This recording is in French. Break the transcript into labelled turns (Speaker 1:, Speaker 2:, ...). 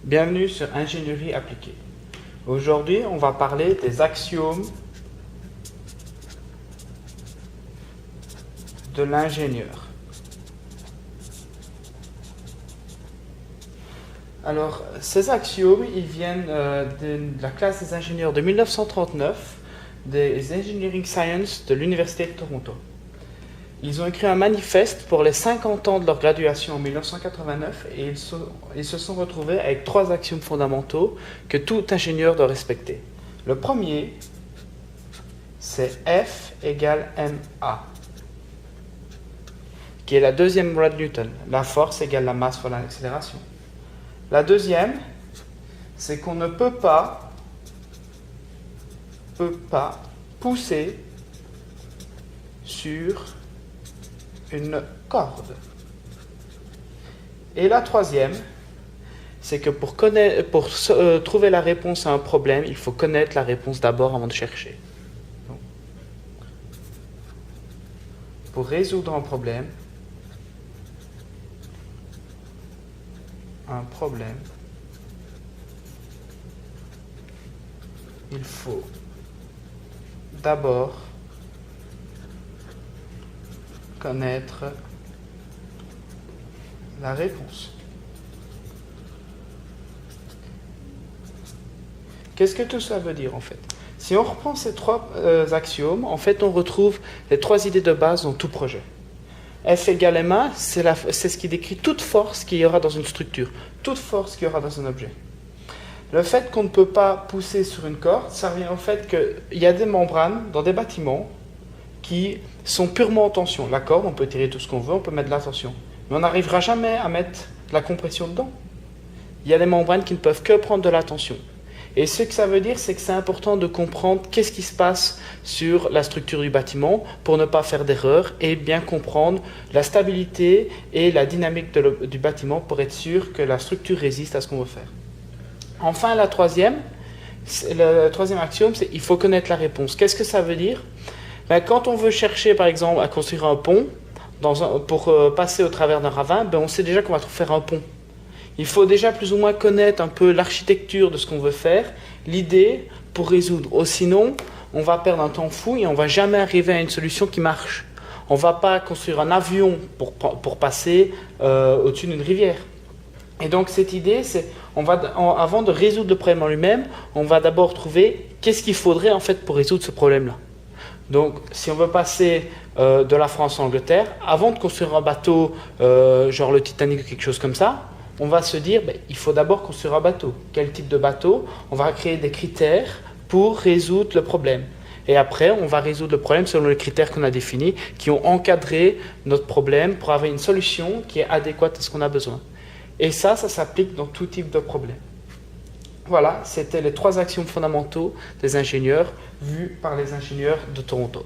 Speaker 1: Bienvenue sur Ingénierie appliquée. Aujourd'hui, on va parler des axiomes de l'ingénieur. Alors, ces axiomes, ils viennent de la classe des ingénieurs de 1939 des Engineering Science de l'Université de Toronto. Ils ont écrit un manifeste pour les 50 ans de leur graduation en 1989 et ils se sont retrouvés avec 3 axiomes fondamentaux que tout ingénieur doit respecter. Le premier, c'est F égale ma, qui est la deuxième loi de Newton. La force égale la masse fois l'accélération. La deuxième, c'est qu'on ne peut pas pousser sur une corde. Et la troisième, c'est que pour trouver la réponse à un problème, il faut connaître la réponse d'abord avant de chercher. Donc, pour résoudre un problème, il faut d'abord connaître la réponse. Qu'est-ce que tout ça veut dire en fait? Si on reprend ces 3 axiomes, en fait on retrouve les 3 idées de base dans tout projet. F égale ma, c'est ce qui décrit toute force qu'il y aura dans une structure, toute force qu'il y aura dans un objet. Le fait qu'on ne peut pas pousser sur une corde, ça revient au fait qu'il y a des membranes dans des bâtiments qui sont purement en tension. La corde, on peut tirer tout ce qu'on veut, on peut mettre de la tension. Mais on n'arrivera jamais à mettre de la compression dedans. Il y a des membranes qui ne peuvent que prendre de la tension. Et ce que ça veut dire, c'est que c'est important de comprendre qu'est-ce qui se passe sur la structure du bâtiment pour ne pas faire d'erreur et bien comprendre la stabilité et la dynamique du bâtiment pour être sûr que la structure résiste à ce qu'on veut faire. Enfin, le troisième axiome, c'est qu'il faut connaître la réponse. Qu'est-ce que ça veut dire? Quand on veut chercher, par exemple, à construire un pont pour passer au travers d'un ravin, on sait déjà qu'on va faire un pont. Il faut déjà plus ou moins connaître un peu l'architecture de ce qu'on veut faire, l'idée pour résoudre. Sinon, on va perdre un temps fou et on ne va jamais arriver à une solution qui marche. On ne va pas construire un avion pour passer au-dessus d'une rivière. Et donc cette idée, c'est avant de résoudre le problème en lui-même, on va d'abord trouver qu'est-ce qu'il faudrait en fait pour résoudre ce problème-là. Donc, si on veut passer de la France à l'Angleterre, avant de construire un bateau, genre le Titanic ou quelque chose comme ça, on va se dire, il faut d'abord construire un bateau. Quel type de bateau? On va créer des critères pour résoudre le problème. Et après, on va résoudre le problème selon les critères qu'on a définis, qui ont encadré notre problème pour avoir une solution qui est adéquate à ce qu'on a besoin. Et ça s'applique dans tout type de problème. Voilà, c'était les 3 axiomes fondamentaux des ingénieurs vus par les ingénieurs de Toronto.